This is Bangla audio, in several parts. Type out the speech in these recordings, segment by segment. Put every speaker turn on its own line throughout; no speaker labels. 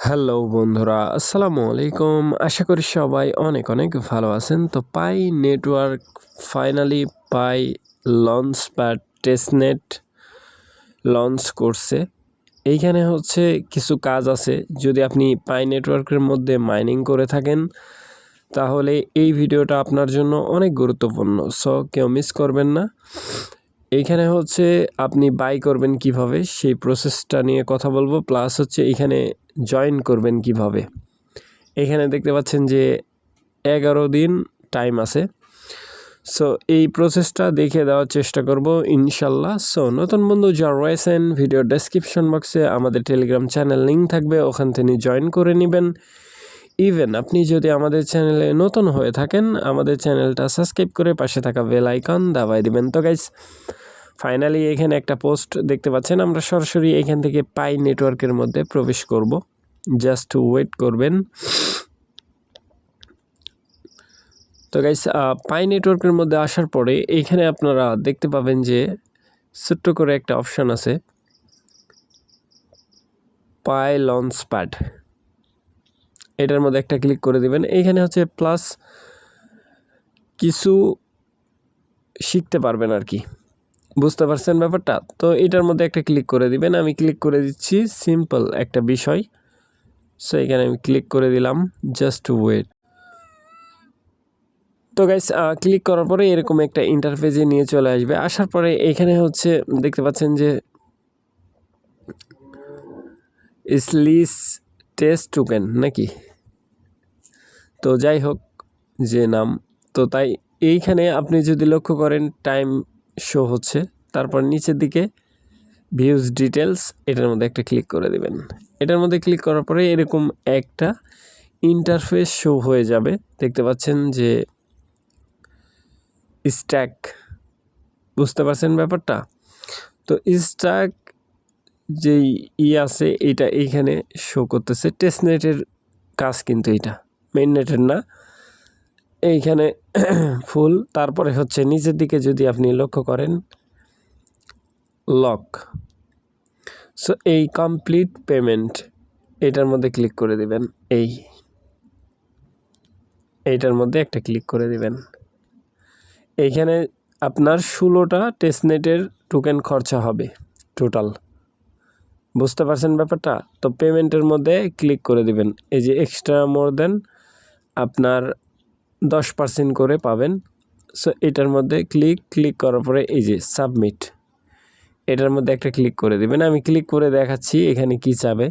হ্যালো বন্ধুরা, আসসালামু আলাইকুম। আশা করি সবাই অনেক অনেক ভালো আছেন। তো পাই নেটওয়ার্ক ফাইনালি পাই লঞ্চপ্যাড টেস্টনেট লঞ্চ করছে। এইখানে হচ্ছে কিছু কাজ আছে। যদি আপনি পাই নেটওয়ার্কের মধ্যে মাইনিং করে থাকেন তাহলে এই ভিডিওটা আপনার জন্য অনেক গুরুত্বপূর্ণ, সো কেউ মিস করবেন না। এইখানে হচ্ছে আপনি বাই করবেন কিভাবে সেই প্রসেসটা নিয়ে কথা বলবো, প্লাস হচ্ছে এখানে জয়েন করবেন কিভাবে। এখানে দেখতে পাচ্ছেন যে 11 দিন টাইম আছে। সো এই প্রসেসটা দেখে দেওয়ার চেষ্টা করব ইনশাল্লাহ। সো নতুন বন্ধু যারা রয়েছেন, ভিডিও ডেসক্রিপশন বক্সে আমাদের টেলিগ্রাম চ্যানেল লিঙ্ক থাকবে, ওখান থেকে জয়েন করে নেবেন। ইভেন আপনি যদি আমাদের চ্যানেলে নতুন হয়ে থাকেন, আমাদের চ্যানেলটা সাবস্ক্রাইব করে পাশে থাকা বেল আইকন দাবাই দিবেন। তো গাইস, ফাইনালি এখানে একটা পোস্ট দেখতে পাচ্ছেন। আমরা সরাসরি এখান থেকে পাই নেটওয়ার্কের মধ্যে প্রবেশ করব, জাস্ট ওয়েট করবেন। তো গাইস, পাই নেটওয়ার্কের মধ্যে আসার পরে এইখানে আপনারা দেখতে পাবেন যে ছোট্ট করে একটা অপশান আছে, পাই লঞ্চপ্যাড। এটার মধ্যে একটা ক্লিক করে দিবেন। এইখানে হচ্ছে প্লাস কিছু শিখতে পারবেন আর কি, বুঝতে পারছেন ব্যাপারটা। তো এটার মধ্যে একটা ক্লিক করে দিবেন। আমি ক্লিক করে দিচ্ছি, সিম্পল একটা বিষয়। সো এখানে আমি ক্লিক করে দিলাম, জাস্ট ওয়েট। তো গাইস, ক্লিক করার পরে এরকম একটা ইন্টারফেসে নিয়ে চলে আসবে। আসার পরে এখানে হচ্ছে দেখতে পাচ্ছেন যে স্লিস টেস্ট টোকেন নাকি, তো যাই হোক যে নাম। তো তাই এইখানে আপনি যদি লক্ষ্য করেন টাইম শো হচ্ছে, তারপর নিচের দিকে ভিউজ ডিটেলস, এটার মধ্যে একটা ক্লিক করে দিবেন। এটার মধ্যে ক্লিক করার পরে এরকম একটা ইন্টারফেস শো হয়ে যাবে। দেখতে পাচ্ছেন যে স্ট্যাক, বুঝতে পারছেন ব্যাপারটা। তো স্ট্যাক যেই আছে এটা এইখানে শো করতেছে। টেস্টনেটের কাজ কিন্তু এটা মেইন নেটের না, এইখানে ফুল। তারপরে হচ্ছে নিচের দিকে যদি আপনি লক্ষ্য করেন লক। সো এই কমপ্লিট পেমেন্ট এটার মধ্যে ক্লিক করে দিবেন। এইটার মধ্যে একটা ক্লিক করে দিবেন। এইখানে আপনার 16টা টেস্টনেটের টোকেন খরচা হবে টোটাল, বুঝতে পারছেন ব্যাপারটা। তো পেমেন্টের মধ্যে ক্লিক করে দিবেন। এই যে এক্সট্রা মোর দেন আপনার 10% করে পাবেন। সো এটার মধ্যে ক্লিক করার পরে এই যে সাবমিট, এটার মধ্যে একটা ক্লিক করে দিবেন। আমি ক্লিক করে দেখাচ্ছি এখানে কি চাবে।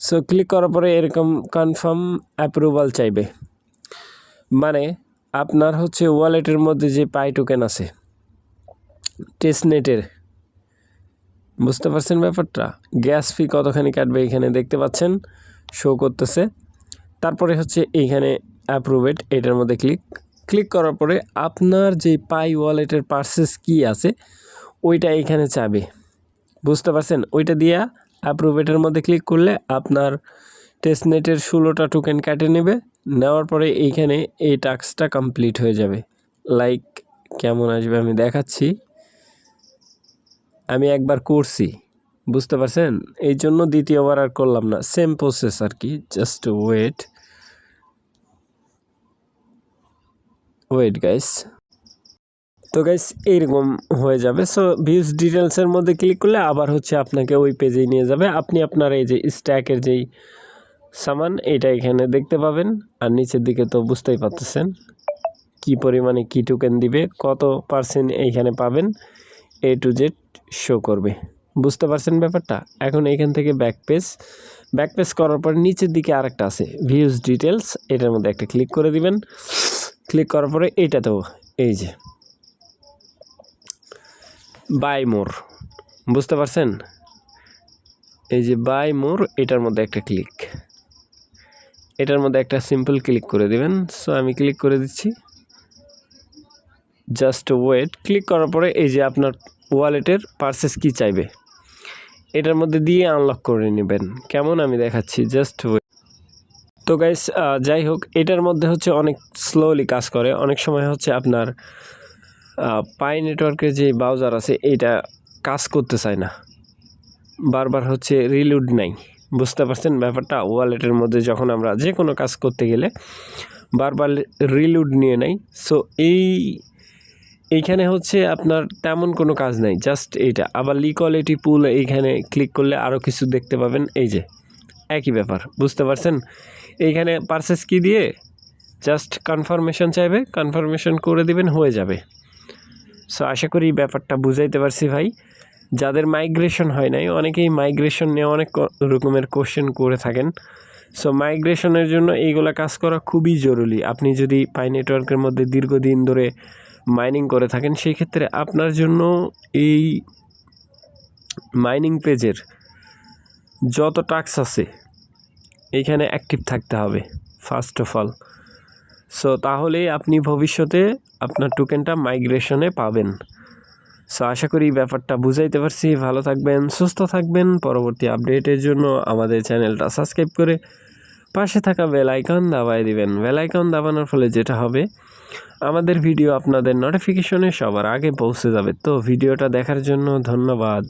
সো ক্লিক করার পরে এরকম কনফার্ম অ্যাপ্রুভাল চাইবে, মানে আপনার হচ্ছে ওয়ালেটের মধ্যে যে পাই টোকেন আছে টেস্টনেটের, বুঝতে পারছেন ব্যাপারটা। গ্যাস ফি কতখানি কাটবে এখানে দেখতে পাচ্ছেন, শো করতেছে। তারপরে হচ্ছে এইখানে অ্যাপ্রুভেড, এটার মধ্যে ক্লিক করার পরে আপনার যে পাই ওয়ালেটের পারচেস কি আছে ওইটা এখানে চাবে, বুঝতে পারছেন। ওইটা দিয়া অ্যাপ্রুভেটের মধ্যে ক্লিক করলে আপনার টেস্টনেটের 16টা টোকেন কেটে নেবে। নেওয়ার পরে এইখানে এই টাস্কটা কমপ্লিট হয়ে যাবে। লাইক কেমন আসবে আমি দেখাচ্ছি। আমি একবার করছি, বুঝতে পারছেন, এই জন্য দ্বিতীয়বার আর করলাম না। সেম প্রসেস আর কি, জাস্ট ওয়েট গাইস। তো গাইস এইরকম হয়ে যাবে। সো ভিউজ ডিটেলসের মধ্যে ক্লিক করলে আবার হচ্ছে আপনাকে ওই পেজেই নিয়ে যাবে। আপনি আপনার এই যে স্ট্যাকের যেই সামান এটা এখানে দেখতে পাবেন। আর নিচের দিকে তো বুঝতেই পারতেছেন কি পরিমাণে কি টোকেন দিবে, কত পার্সেন্ট এইখানে পাবেন, A to Z শো করবে, বুঝতে পারছেন ব্যাপারটা। এখন এখান থেকে ব্যাকপেজ করার পর নিচের দিকে আরেকটা আছে ভিউজ ডিটেলস, এটার মধ্যে একটা ক্লিক করে দিবেন। ক্লিক করার পরে এইটাতেও এই যে বাই মোর, বুঝতে পারছেন, এই যে বাই মোর, এটার মধ্যে একটা এটার মধ্যে একটা সিম্পল ক্লিক করে দিবেন। সো আমি ক্লিক করে দিচ্ছি, জাস্ট ওয়েট। ক্লিক করার পরে এই যে আপনার ওয়ালেটের পারচেস কি চাইবে এটার মধ্যে দিয়ে আনলক করে নেবেন। কেমন আমি দেখাচ্ছি, জাস্ট ওয়েট। তো গাইস, যাই হোক, এটার মধ্যে হচ্ছে অনেক স্লোলি কাজ করে। অনেক সময় হচ্ছে আপনার পাই নেটওয়ার্কের যে ব্রাউজার আছে এইটা কাজ করতে চায় না, বারবার হচ্ছে রিলোড নাই, বুঝতে পারছেন ব্যাপারটা? ওয়ালেটের মধ্যে যখন আমরা যে কোনো কাজ করতে গেলে বারবার রিলোড নিয়ে নেই। সো এইখানে হচ্ছে আপনার তেমন কোনো কাজ নাই, জাস্ট এইটা। আবার লিকুইডিটি পুল এইখানে ক্লিক করলে আরও কিছু দেখতে পাবেন, এই যে একই ব্যাপার, বুঝতে পারছেন? এইখানে পারচেস কি দিয়ে জাস্ট কনফার্মেশন চাইবে, কনফার্মেশন করে দিবেন, হয়ে যাবে। সো আশা করি ব্যাপারটা বুঝাইতে পারছি ভাই। যাদের মাইগ্রেশন হয় নাই, অনেকেই মাইগ্রেশন নিয়ে অনেক রকমের কোশ্চেন করে থাকেন। সো মাইগ্রেশনের জন্য এইগুলা কাজ করা খুবই জরুরি। আপনি যদি পাই নেটওয়ার্কের মধ্যে দীর্ঘদিন ধরে মাইনিং করে থাকেন, সেই ক্ষেত্রে আপনার জন্য এই মাইনিং পেজের যত টাস্ক আছে এইখানে অ্যাক্টিভ থাকতে হবে ফার্স্ট অফ অল। সো তাহলেই আপনি ভবিষ্যতে আপনার টোকেনটা মাইগ্রেশনে পাবেন। সো আশা করি ব্যাপারটা বুঝাইতে পারছি। ভালো থাকবেন, সুস্থ থাকবেন। পরবর্তী আপডেটের জন্য আমাদের চ্যানেলটা সাবস্ক্রাইব করে পাশে থাকা বেল আইকন দাবায় দিবেন। বেল আইকন দাবানোর ফলে যেটা হবে, আমাদের ভিডিও আপনাদের নোটিফিকেশনে সবার আগে পৌঁছে যাবে। তো ভিডিওটা দেখার জন্য ধন্যবাদ।